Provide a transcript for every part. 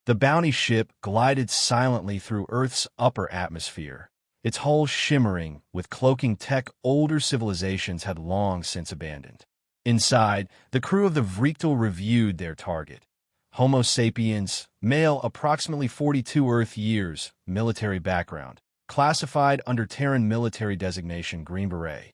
The bounty ship glided silently through Earth's upper atmosphere, its hull shimmering with cloaking tech older civilizations had long since abandoned. Inside, the crew of the Vriktal reviewed their target. Homo sapiens, male approximately 42 Earth years, military background, classified under Terran military designation Green Beret.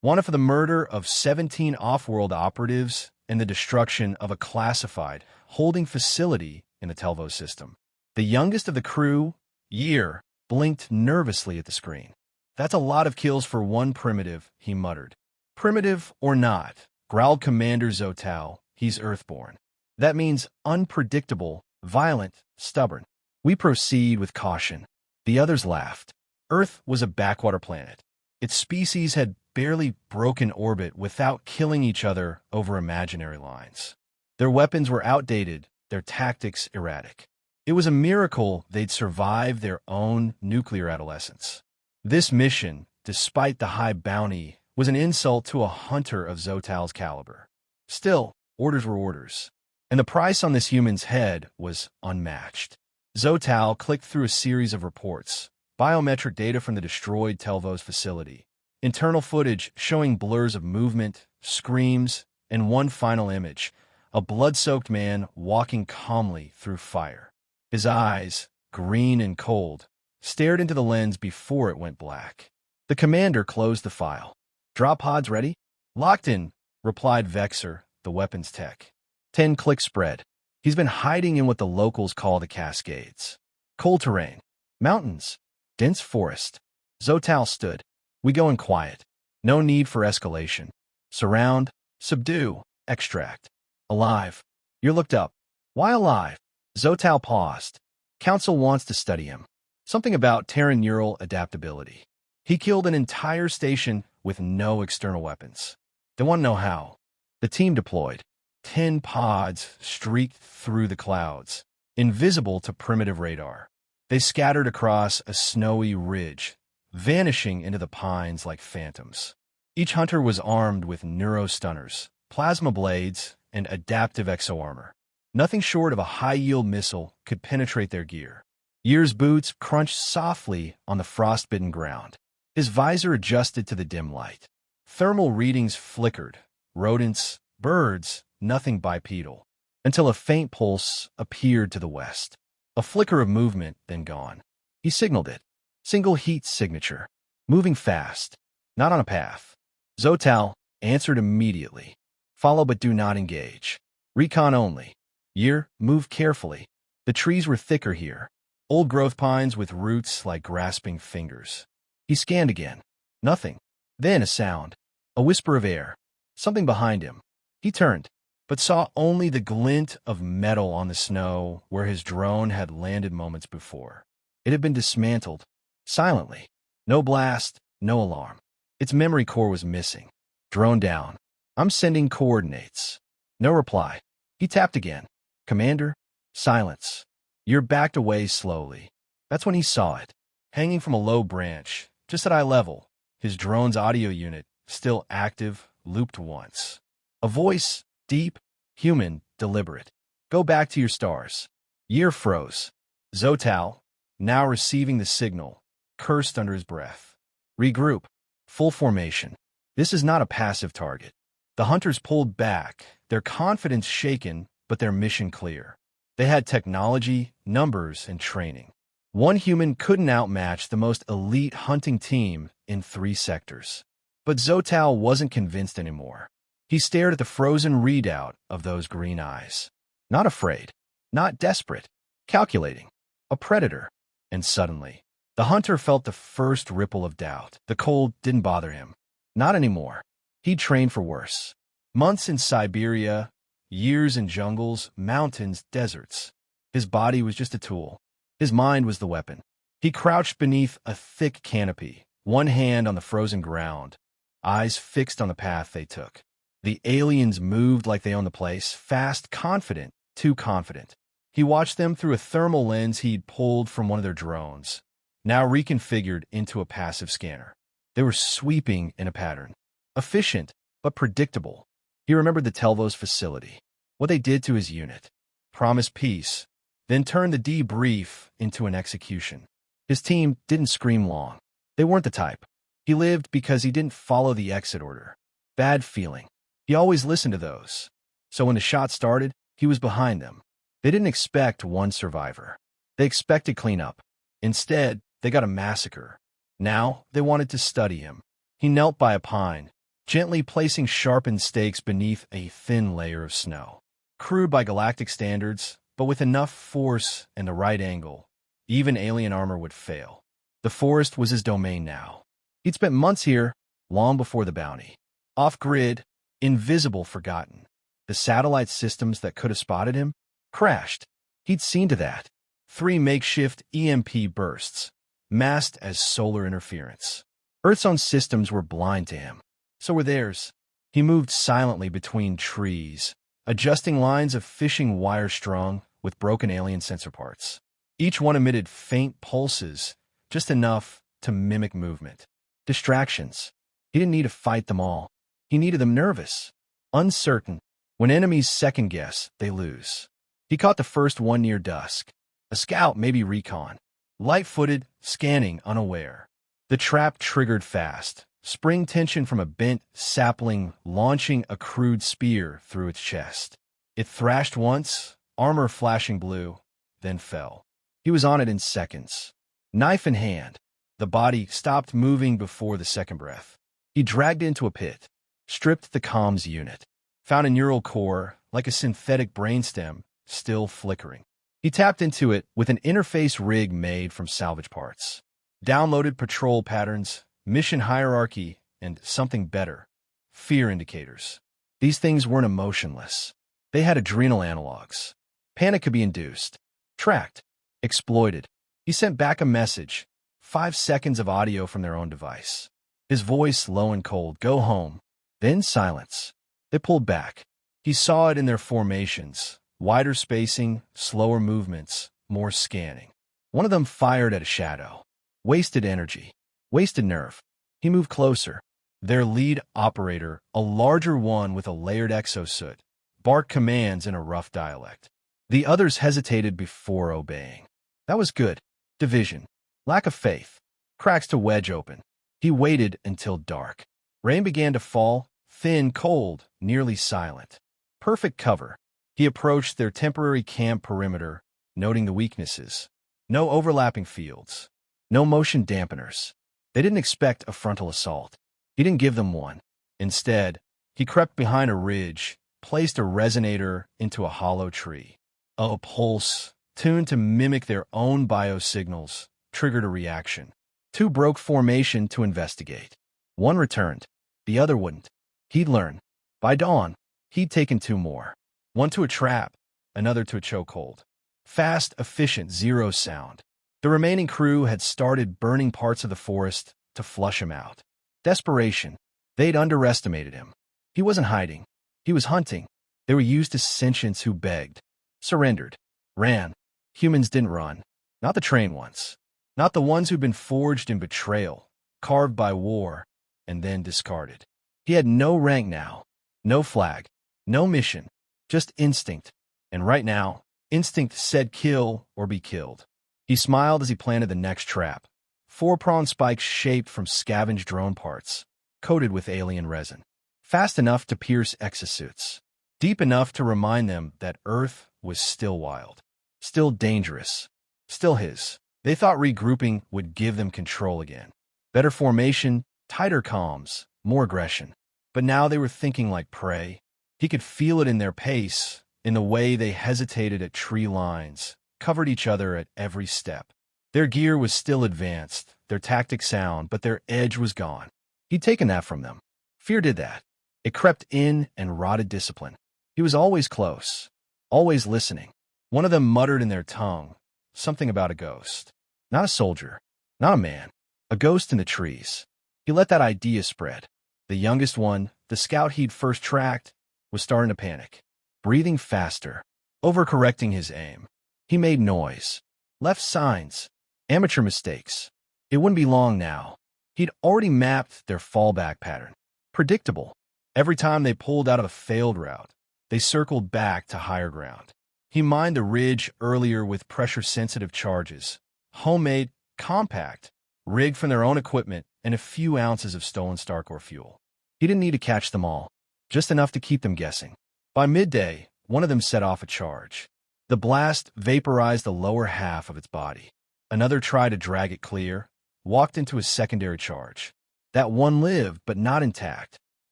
Wanted for the murder of 17 off-world operatives and the destruction of a classified holding facility in the Telvo system. The youngest of the crew, Year, blinked nervously at the screen. That's a lot of kills for one primitive, he muttered. Primitive or not, growled Commander Zotal, he's Earthborn. That means unpredictable, violent, stubborn. We proceed with caution. The others laughed. Earth was a backwater planet. Its species had barely broken orbit without killing each other over imaginary lines. Their weapons were outdated, their tactics erratic. It was a miracle they'd survived their own nuclear adolescence. This mission, despite the high bounty, was an insult to a hunter of Zotal's caliber. Still, orders were orders, and the price on this human's head was unmatched. Zotal clicked through a series of reports, biometric data from the destroyed Telvo's facility, internal footage showing blurs of movement, screams, and one final image, a blood-soaked man walking calmly through fire. His eyes, green and cold, stared into the lens before it went black. The commander closed the file. Drop pods ready? Locked in, replied Vexer, the weapons tech. 10-click spread. He's been hiding in what the locals call the Cascades. Cold terrain. Mountains. Dense forest. Zotal stood. We go in quiet. No need for escalation. Surround. Subdue. Extract. Alive. You're looked up. Why alive? Zotal paused. Council wants to study him. Something about Terran neural adaptability. He killed an entire station with no external weapons. They want to know how. The team deployed. 10 pods streaked through the clouds, invisible to primitive radar. They scattered across a snowy ridge, vanishing into the pines like phantoms. Each hunter was armed with neurostunners, plasma blades, and adaptive exoarmor. Nothing short of a high-yield missile could penetrate their gear. Year's boots crunched softly on the frostbitten ground. His visor adjusted to the dim light. Thermal readings flickered. Rodents, birds, nothing bipedal, until a faint pulse appeared to the west. A flicker of movement, then gone. He signaled it. Single heat signature. Moving fast. Not on a path. Zotal answered immediately. Follow but do not engage. Recon only. Year, move carefully. The trees were thicker here. Old-growth pines with roots like grasping fingers. He scanned again. Nothing. Then a sound. A whisper of air. Something behind him. He turned, but saw only the glint of metal on the snow where his drone had landed moments before. It had been dismantled. Silently. No blast, no alarm. Its memory core was missing. Drone down. I'm sending coordinates. No reply. He tapped again. Commander? Silence. Year backed away slowly. That's when he saw it. Hanging from a low branch, just at eye level, his drone's audio unit, still active, looped once. A voice, deep, human, deliberate. Go back to your stars. Year froze. Zotal, now receiving the signal, cursed under his breath. Regroup. Full formation. This is not a passive target. The hunters pulled back, their confidence shaken, but their mission clear. They had technology, numbers, and training. One human couldn't outmatch the most elite hunting team in 3 sectors. But Zotal wasn't convinced anymore. He stared at the frozen readout of those green eyes. Not afraid. Not desperate. Calculating. A predator. And suddenly, the hunter felt the first ripple of doubt. The cold didn't bother him. Not anymore. He'd trained for worse. Months in Siberia, years in jungles, mountains, deserts. His body was just a tool. His mind was the weapon. He crouched beneath a thick canopy, one hand on the frozen ground, eyes fixed on the path they took. The aliens moved like they owned the place, fast, confident, too confident. He watched them through a thermal lens he'd pulled from one of their drones, now reconfigured into a passive scanner. They were sweeping in a pattern. Efficient, but predictable. He remembered the Telvo's facility, what they did to his unit. Promised peace. then turned the debrief into an execution. His team didn't scream long. They weren't the type. He lived because he didn't follow the exit order. Bad feeling. He always listened to those. So when the shot started, he was behind them. They didn't expect one survivor. They expected cleanup. Instead, they got a massacre. Now, they wanted to study him. He knelt by a pine, gently placing sharpened stakes beneath a thin layer of snow. Crude by galactic standards, but with enough force and the right angle, even alien armor would fail. The forest was his domain now. He'd spent months here, long before the bounty. Off-grid, invisible, forgotten. The satellite systems that could have spotted him crashed. He'd seen to that. 3 makeshift EMP bursts, masked as solar interference. Earth's own systems were blind to him. So were theirs. He moved silently between trees, adjusting lines of fishing wire strung with broken alien sensor parts. Each one emitted faint pulses, just enough to mimic movement. Distractions. He didn't need to fight them all. He needed them nervous, uncertain. When enemies second guess, they lose. He caught the first one near dusk. A scout, maybe recon. Light-footed, scanning, unaware. The trap triggered fast. Spring tension from a bent sapling launching a crude spear through its chest. It thrashed once, armor flashing blue, then fell. He was on it in seconds. Knife in hand. The body stopped moving before the second breath. He dragged into a pit, stripped the comms unit, found a neural core, like a synthetic brainstem, still flickering. He tapped into it with an interface rig made from salvage parts. Downloaded patrol patterns, mission hierarchy, and something better, fear indicators. These things weren't emotionless. They had adrenal analogs. Panic could be induced, tracked, exploited. He sent back a message, 5 seconds of audio from their own device. His voice low and cold, "Go home." Then silence. They pulled back. He saw it in their formations, wider spacing, slower movements, more scanning. One of them fired at a shadow. Wasted energy. Wasted nerve. He moved closer. Their lead operator, a larger one with a layered exosuit, barked commands in a rough dialect. The others hesitated before obeying. That was good. Division. Lack of faith. Cracks to wedge open. He waited until dark. Rain began to fall, thin, cold, nearly silent. Perfect cover. He approached their temporary camp perimeter, noting the weaknesses. No overlapping fields. No motion dampeners. They didn't expect a frontal assault. He didn't give them one. Instead, he crept behind a ridge, placed a resonator into a hollow tree. A pulse, tuned to mimic their own biosignals, triggered a reaction. 2 broke formation to investigate. One returned. The other wouldn't. He'd learn. By dawn, he'd taken 2 more. One to a trap, another to a chokehold. Fast, efficient, 0 sound. The remaining crew had started burning parts of the forest to flush him out. Desperation. They'd underestimated him. He wasn't hiding. He was hunting. They were used to sentients who begged, surrendered, ran. Humans didn't run. Not the trained ones. Not the ones who'd been forged in betrayal, carved by war, and then discarded. He had no rank now. No flag. No mission. Just instinct. And right now, instinct said kill or be killed. He smiled as he planted the next trap. 4-pronged spikes shaped from scavenged drone parts, coated with alien resin. Fast enough to pierce exosuits. Deep enough to remind them that Earth was still wild. Still dangerous. Still his. They thought regrouping would give them control again. Better formation, tighter comms, more aggression. But now they were thinking like prey. He could feel it in their pace, in the way they hesitated at tree lines, covered each other at every step. Their gear was still advanced, their tactics sound, but their edge was gone. He'd taken that from them. Fear did that. It crept in and rotted discipline. He was always close, always listening. One of them muttered in their tongue, something about a ghost. Not a soldier, not a man, a ghost in the trees. He let that idea spread. The youngest one, the scout he'd first tracked, was starting to panic. Breathing faster, overcorrecting his aim. He made noise, left signs, amateur mistakes. It wouldn't be long now. He'd already mapped their fallback pattern. Predictable. Every time they pulled out of a failed route, they circled back to higher ground. He mined the ridge earlier with pressure-sensitive charges. Homemade, compact, rigged from their own equipment and a few ounces of stolen Starcore fuel. He didn't need to catch them all, just enough to keep them guessing. By midday, one of them set off a charge. The blast vaporized the lower half of its body. Another tried to drag it clear, walked into a secondary charge. That one lived, but not intact.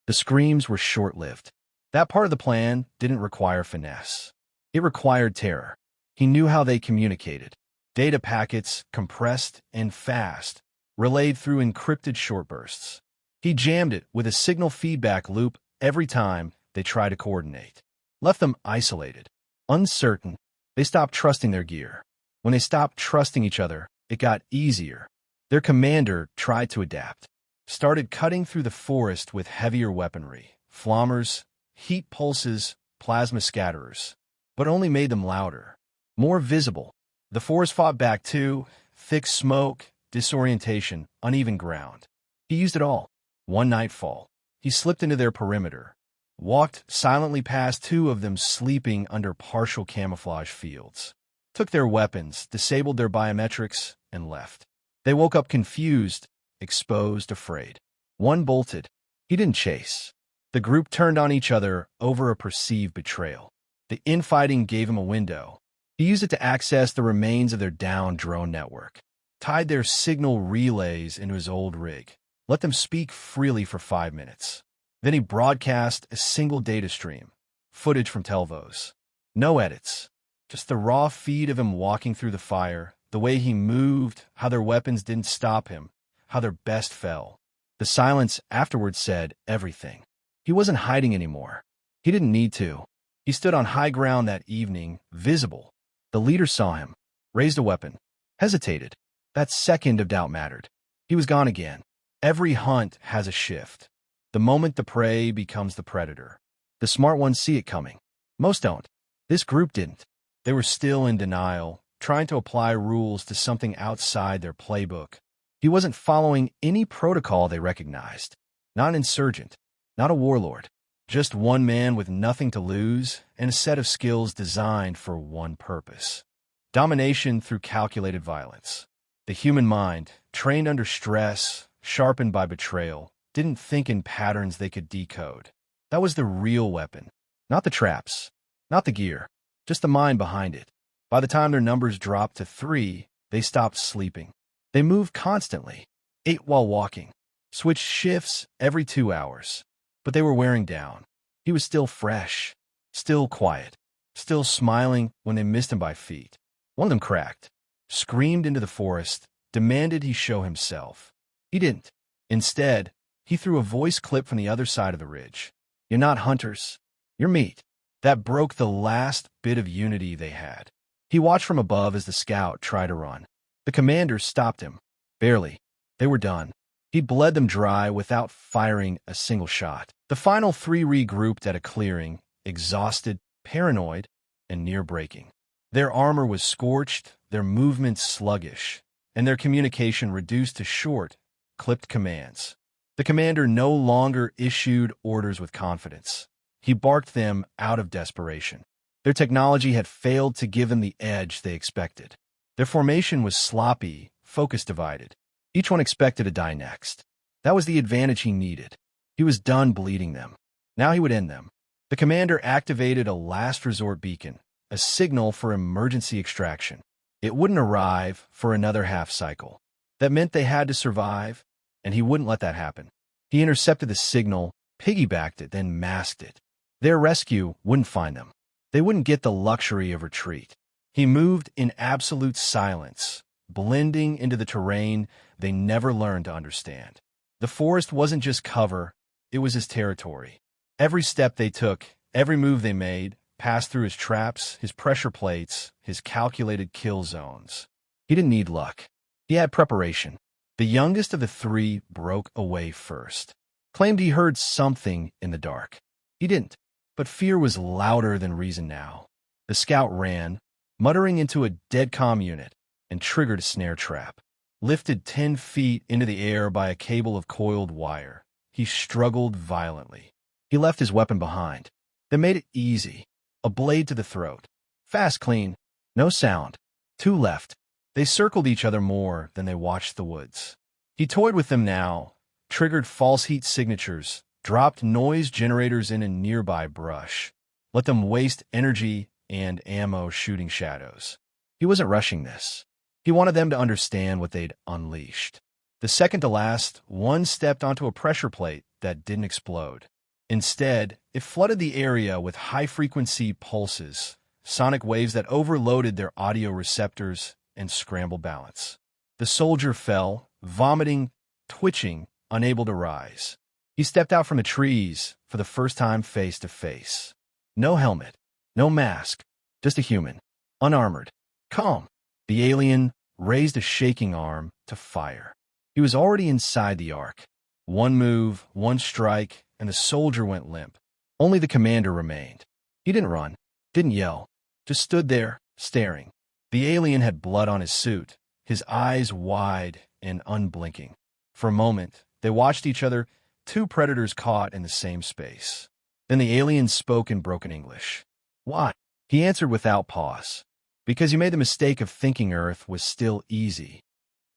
The screams were short-lived. That part of the plan didn't require finesse. It required terror. He knew how they communicated. Data packets, compressed and fast, relayed through encrypted short bursts. He jammed it with a signal feedback loop every time they tried to coordinate. Left them isolated, uncertain. They stopped trusting their gear. When they stopped trusting each other, it got easier. Their commander tried to adapt. Started cutting through the forest with heavier weaponry, flommers, heat pulses, plasma scatterers, but only made them louder, more visible. The forest fought back too, thick smoke, disorientation, uneven ground. He used it all. One nightfall, he slipped into their perimeter, walked silently past two of them sleeping under partial camouflage fields, took their weapons, disabled their biometrics, and left. They woke up confused, exposed, afraid. One bolted. He didn't chase. The group turned on each other over a perceived betrayal. The infighting gave him a window. He used it to access the remains of their downed drone network, tied their signal relays into his old rig, let them speak freely for 5 minutes. Then he broadcast a single data stream, footage from Telvos. No edits, just the raw feed of him walking through the fire, the way he moved, how their weapons didn't stop him, how their best fell. The silence afterwards said everything. He wasn't hiding anymore. He didn't need to. He stood on high ground that evening, visible. The leader saw him, raised a weapon, hesitated. That second of doubt mattered. He was gone again. Every hunt has a shift. The moment the prey becomes the predator. The smart ones see it coming. Most don't. This group didn't. They were still in denial, trying to apply rules to something outside their playbook. He wasn't following any protocol they recognized. Not an insurgent, not a warlord. Just one man with nothing to lose and a set of skills designed for one purpose. Domination through calculated violence. The human mind, trained under stress, sharpened by betrayal, didn't think in patterns they could decode. That was the real weapon. Not the traps, not the gear, just the mind behind it. By the time their numbers dropped to 3, they stopped sleeping. They moved constantly, ate while walking, switched shifts every 2 hours. But they were wearing down. He was still fresh, still quiet, still smiling when they missed him by feet. One of them cracked, screamed into the forest, demanded he show himself. He didn't. Instead, he threw a voice clip from the other side of the ridge. "You're not hunters. You're meat." That broke the last bit of unity they had. He watched from above as the scout tried to run. The commander stopped him. Barely. They were done. He bled them dry without firing a single shot. The final 3 regrouped at a clearing, exhausted, paranoid, and near breaking. Their armor was scorched, their movements sluggish, and their communication reduced to short, clipped commands. The commander no longer issued orders with confidence. He barked them out of desperation. Their technology had failed to give them the edge they expected. Their formation was sloppy, focus divided. Each one expected to die next. That was the advantage he needed. He was done bleeding them. Now he would end them. The commander activated a last resort beacon, a signal for emergency extraction. It wouldn't arrive for another half cycle. That meant they had to survive, and he wouldn't let that happen. He intercepted the signal, piggybacked it, then masked it. Their rescue wouldn't find them. They wouldn't get the luxury of retreat. He moved in absolute silence, blending into the terrain they never learned to understand. The forest wasn't just cover, it was his territory. Every step they took, every move they made, passed through his traps, his pressure plates, his calculated kill zones. He didn't need luck. He had preparation. The youngest of the 3 broke away first. Claimed he heard something in the dark. He didn't, but fear was louder than reason now. The scout ran, muttering into a dead-comm unit, and triggered a snare trap. Lifted 10 feet into the air by a cable of coiled wire, he struggled violently. He left his weapon behind. They made it easy, a blade to the throat. Fast, clean. No sound. 2 left. They circled each other more than they watched the woods. He toyed with them now, triggered false heat signatures, dropped noise generators in a nearby brush, let them waste energy and ammo shooting shadows. He wasn't rushing this. He wanted them to understand what they'd unleashed. The second to last, one stepped onto a pressure plate that didn't explode. Instead, it flooded the area with high-frequency pulses, sonic waves that overloaded their audio receptors and scrambled balance. The soldier fell, vomiting, twitching, unable to rise. He stepped out from the trees for the first time face to face. No helmet, no mask, just a human, unarmored, calm. The alien raised a shaking arm to fire. He was already inside the arc. One move, one strike, and the soldier went limp. Only the commander remained. He didn't run, didn't yell, just stood there, staring. The alien had blood on his suit, his eyes wide and unblinking. For a moment, they watched each other, 2 predators caught in the same space. Then the alien spoke in broken English. Why? He answered without pause. Because you made the mistake of thinking Earth was still easy.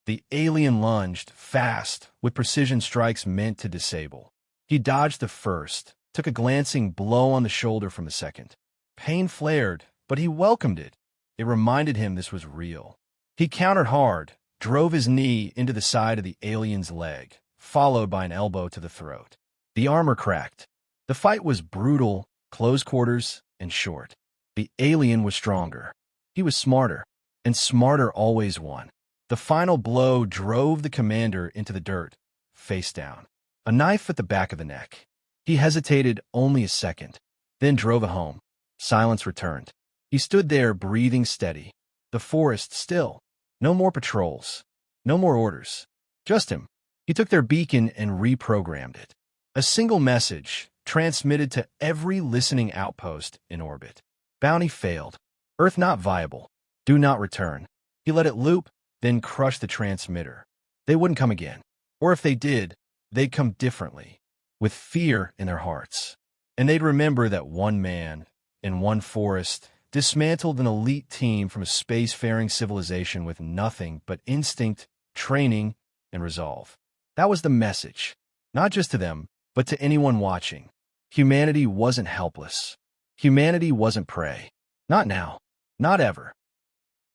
The alien lunged, fast, with precision strikes meant to disable. He dodged the first, took a glancing blow on the shoulder from the second. Pain flared, but he welcomed it. It reminded him this was real. He countered hard, drove his knee into the side of the alien's leg, followed by an elbow to the throat. The armor cracked. The fight was brutal, close quarters, and short. The alien was stronger. He was smarter, and smarter always won. The final blow drove the commander into the dirt, face down. A knife at the back of the neck. He hesitated only a second, then drove it home. Silence returned. He stood there, breathing steady. The forest still. No more patrols. No more orders. Just him. He took their beacon and reprogrammed it. A single message transmitted to every listening outpost in orbit. Bounty failed. Earth not viable. Do not return. He let it loop, then crushed the transmitter. They wouldn't come again. Or if they did, they'd come differently, with fear in their hearts. And they'd remember that one man, in one forest, dismantled an elite team from a spacefaring civilization with nothing but instinct, training, and resolve. That was the message, not just to them, but to anyone watching. Humanity wasn't helpless. Humanity wasn't prey. Not now. Not ever.